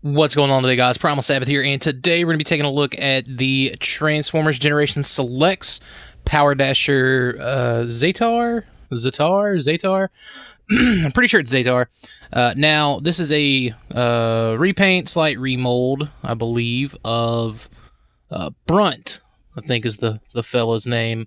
What's going on today, guys? Primal Sabbath here, and today we're going to be taking a look at the Transformers Generation Selects Powerdasher Zetar. I'm pretty sure it's Zetar. Now, this is a repaint, slight remold, I believe, of Brunt, I think is the fella's name.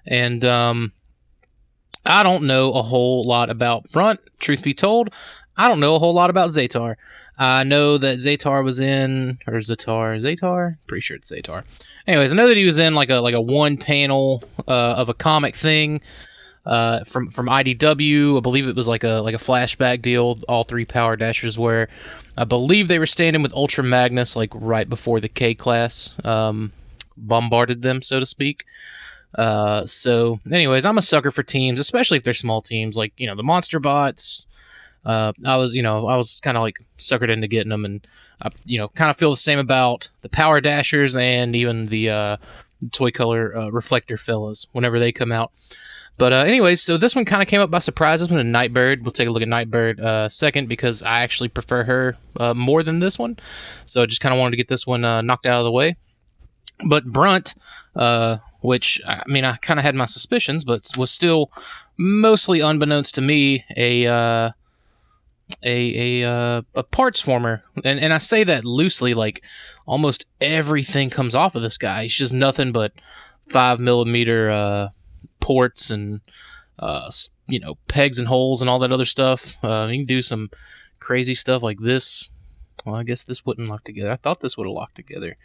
And I don't know a whole lot about Brunt, truth be told. I don't know a whole lot about Zetar. I know that Zetar was in, or Zetar? Pretty sure it's Zetar. Anyways, I know that he was in like a one panel of a comic thing from IDW. I believe it was like a flashback deal. All three Powerdashers were. I believe they were standing with Ultra Magnus like right before the K class bombarded them, so to speak. So, anyways, I'm a sucker for teams, especially if they're small teams, like the Monster Bots. I was kind of like suckered into getting them, and I, kind of feel the same about the Powerdashers and even the toy color reflector fellas whenever they come out. But anyways, so this one kind of came up by surprise. This one, a Nightbird. We'll take a look at Nightbird second because I actually prefer her more than this one. So I just kind of wanted to get this one knocked out of the way. But Brunt, which I kind of had my suspicions, but was still mostly unbeknownst to me a parts former, and I say that loosely. Like almost everything comes off of this guy. He's just nothing but 5mm ports and pegs and holes and all that other stuff. You can do some crazy stuff like this. Well, I guess this wouldn't lock together. I thought this would have locked together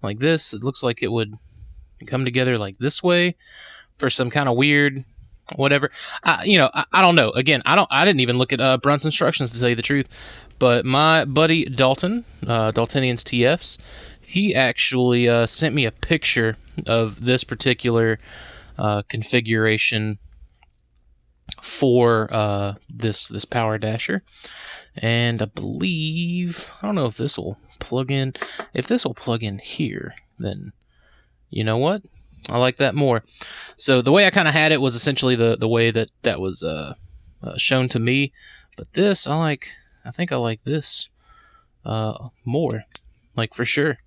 like this. It looks like it would come together like this way for some kind of weird whatever. I don't know. Again, I didn't even look at Brunt's instructions, to tell you the truth. But my buddy Dalton, Daltonian's TFs, he actually sent me a picture of this particular configuration for this Powerdasher, and I believe, I don't know if this will plug in. If this will plug in here, then you know what? I like that more. So the way I kind of had it was essentially the way that was shown to me. But this, I think I like this more, like for sure.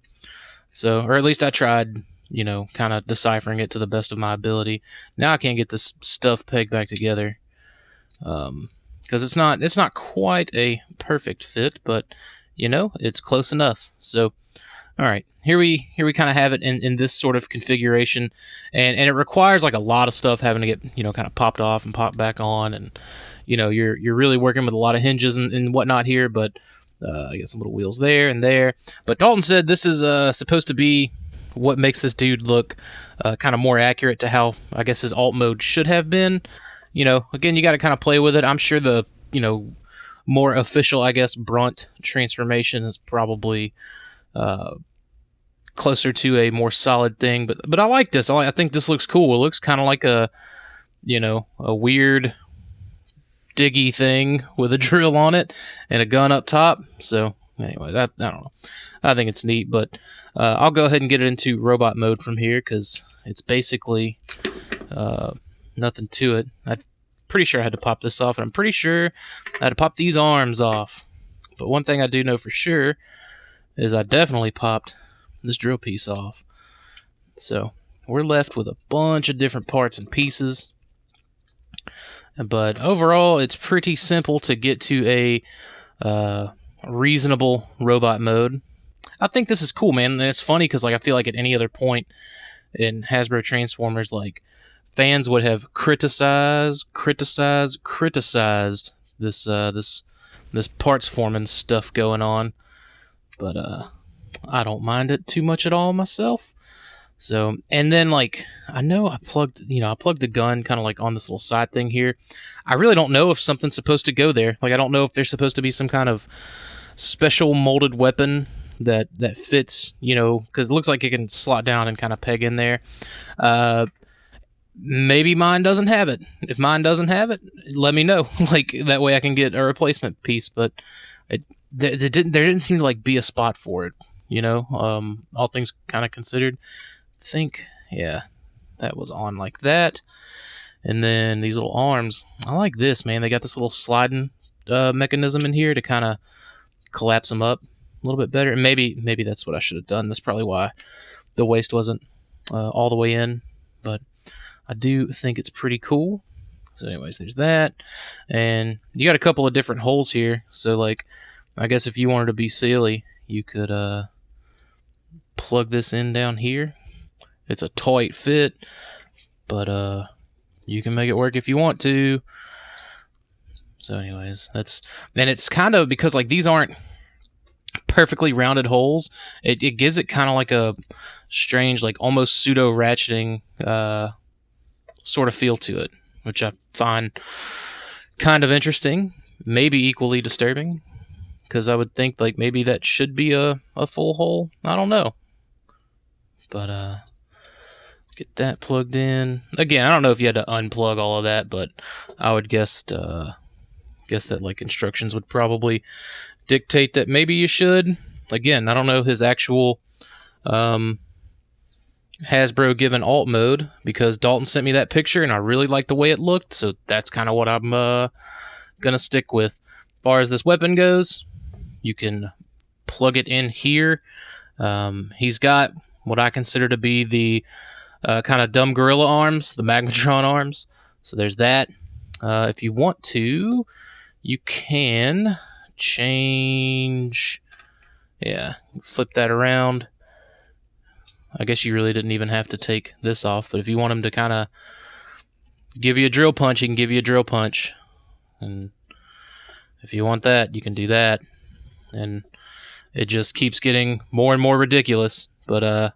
So, or at least I tried, kind of deciphering it to the best of my ability. Now I can't get this stuff pegged back together because it's not quite a perfect fit, but it's close enough. So. All right, here we kind of have it in this sort of configuration, and it requires like a lot of stuff having to get kind of popped off and popped back on, and you're really working with a lot of hinges and whatnot here. But I got some little wheels there and there. But Dalton said this is supposed to be what makes this dude look kind of more accurate to how I guess his alt mode should have been. Again, you got to kind of play with it. I'm sure the more official, I guess, Brunt transformation is probably closer to a more solid thing, but I like this. I think this looks cool. It looks kind of like a weird diggy thing with a drill on it and a gun up top. So anyway, I don't know. I think it's neat, but I'll go ahead and get it into robot mode from here because it's basically nothing to it. I'm pretty sure I had to pop this off, and I'm pretty sure I had to pop these arms off. But one thing I do know for sure is I definitely popped this drill piece off. So we're left with a bunch of different parts and pieces. But overall, it's pretty simple to get to a reasonable robot mode. I think this is cool, man. And it's funny because I feel like at any other point in Hasbro Transformers, fans would have criticized this parts forming stuff going on. But I don't mind it too much at all myself. So, and then I know I plugged the gun kind of on this little side thing here. I really don't know if something's supposed to go there. I don't know if there's supposed to be some kind of special molded weapon that fits, because it looks like it can slot down and kind of peg in there. Maybe mine doesn't have it. If mine doesn't have it, let me know. That way I can get a replacement piece. But there didn't seem to be a spot for it. All things kind of considered. I think, yeah, that was on like that. And then these little arms, I like this, man. They got this little sliding mechanism in here to kind of collapse them up. little bit better. And maybe that's what I should have done. That's probably why the waist wasn't all the way in. But I do think it's pretty cool. So anyways, there's that. And you got a couple of different holes here. So like, I guess if you wanted to be silly, you could plug this in down here. It's a tight fit, but you can make it work if you want to. So anyways, and it's kind of, because like these aren't perfectly rounded holes, it gives it kind of like a strange, like almost pseudo ratcheting sort of feel to it, which I find kind of interesting, maybe equally disturbing, because I would think like maybe that should be a full hole. I don't know. But get that plugged in. Again, I don't know if you had to unplug all of that, but I would guess that like instructions would probably dictate that maybe you should. Again, I don't know his actual Hasbro given alt mode, because Dalton sent me that picture and I really liked the way it looked, so that's kind of what I'm gonna stick with. As far as this weapon goes, you can plug it in here. He's got what I consider to be the kind of dumb gorilla arms, the Magmatron arms. So there's that. If you want to, you can change. Yeah, flip that around. I guess you really didn't even have to take this off, but if you want him to kind of give you a drill punch, he can give you a drill punch. And if you want that, you can do that. And it just keeps getting more and more ridiculous. But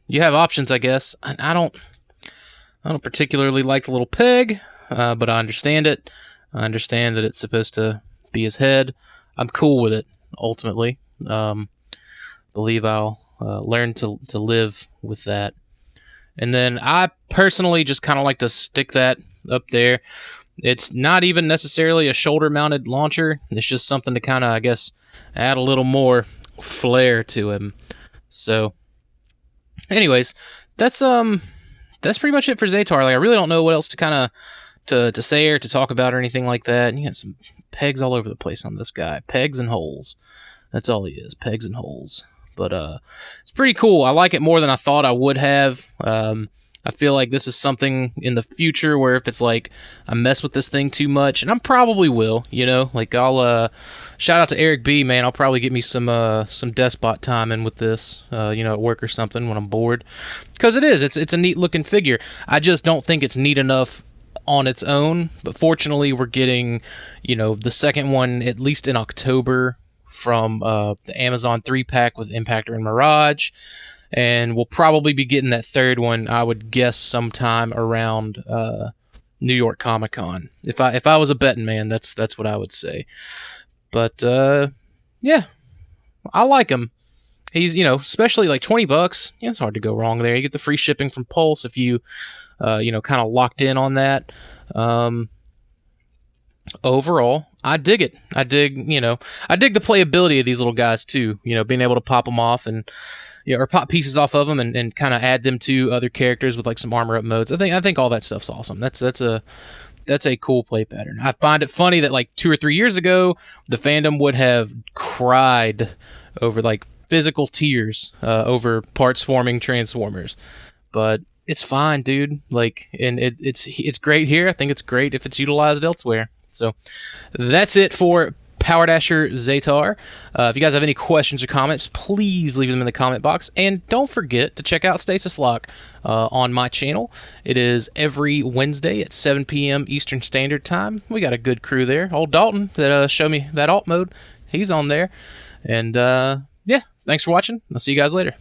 you have options, I guess. I don't particularly like the little peg, but I understand it. I understand that it's supposed to be his head. I'm cool with it, ultimately. Believe I'll learn to live with that. And then I personally just kind of like to stick that up there. It's not even necessarily a shoulder-mounted launcher. It's just something to kind of, I guess, add a little more flair to him. So, anyways, that's pretty much it for Zetar. Like, I really don't know what else to kind of to say or to talk about or anything like that. And you got some pegs all over the place on this guy. Pegs and holes. That's all he is. Pegs and holes. But it's pretty cool. I like it more than I thought I would have. I feel like this is something in the future where if it's like I mess with this thing too much, and I probably will, you know, like I'll shout out to Eric B, man. I'll probably get me some Despot time in with this, you know, at work or something when I'm bored, because it's a neat looking figure. I just don't think it's neat enough on its own. But fortunately, we're getting, you know, the second one at least in October from the Amazon 3-pack with Impactor and Mirage. And we'll probably be getting that third one, I would guess, sometime around New York Comic Con. If I was a betting man, that's what I would say. But yeah, I like him. He's, you know, especially like $20. Yeah, it's hard to go wrong there. You get the free shipping from Pulse if you you know, kind of locked in on that. Overall, I dig it. I dig the playability of these little guys too. You know, being able to pop them off and, you know, or pop pieces off of them and kind of add them to other characters with like some armor up modes. I think all that stuff's awesome. That's a cool play pattern. I find it funny that like 2 or 3 years ago, the fandom would have cried over like physical tears over parts forming Transformers, but it's fine, dude. Like, and it's great here. I think it's great if it's utilized elsewhere. So that's it for Powerdasher Zetar. If you guys have any questions or comments, please leave them in the comment box. And don't forget to check out Stasis Lock on my channel. It is every Wednesday at 7 p.m. Eastern Standard Time. We got a good crew there. Old Dalton that showed me that alt mode. He's on there. And yeah, thanks for watching. I'll see you guys later.